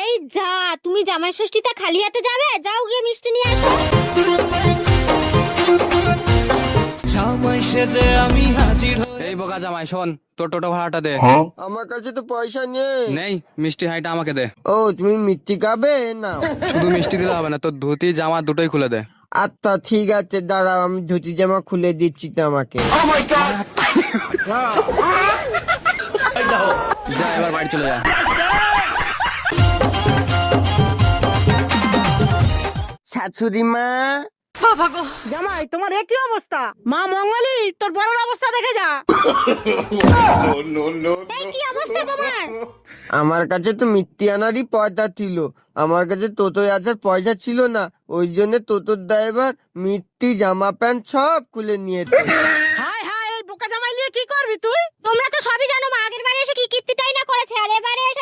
এই যা, তুমি জামাই ষষ্ঠীতে খালি হাতে যাবে? যাও গিয়ে মিষ্টি নিয়ে আসো। জামাই সেজে আমি হাজির এই বোকা জামাই শোন, তোর টোটো ভাড়াটা দে। আমার কাছে তো পয়সা নেই। নেই? মিষ্টি হাইটা আমাকে দে। ও তুমি মিষ্টি খাবে না? শুধু মিষ্টি দিলে হবে না, তোর ধুতি জামা দুটোই খুলে দে। আচ্ছা ঠিক আছে, দাঁড়াও আমি ধুতি জামা খুলে দিচ্ছি তো আমাকে। যা এবার বাড়ি চলে যা। শাশুড়ি মা, জামাই তোমার এ কি অবস্থা? মা মঙ্গলি তোর বড়র অবস্থা দেখে যা। এই কি অবস্থা তোমার? আমার কাছে তো মিষ্টি আনারই পয়সা ছিল, আমার কাছে টোটোয় আসার পয়সা ছিল না, ওই জন্য টোটোর ড্রাইভার মিষ্টি জামা প্যান্ট সব খুলে নিয়েছে। হাই হাই, এই বোকা জামাই নিয়ে কি করবি তুই? তোমরা তো সবই জানো, মা আগের বারে এসে কি কীর্তিটাই না করেছে, আর এবারে এসে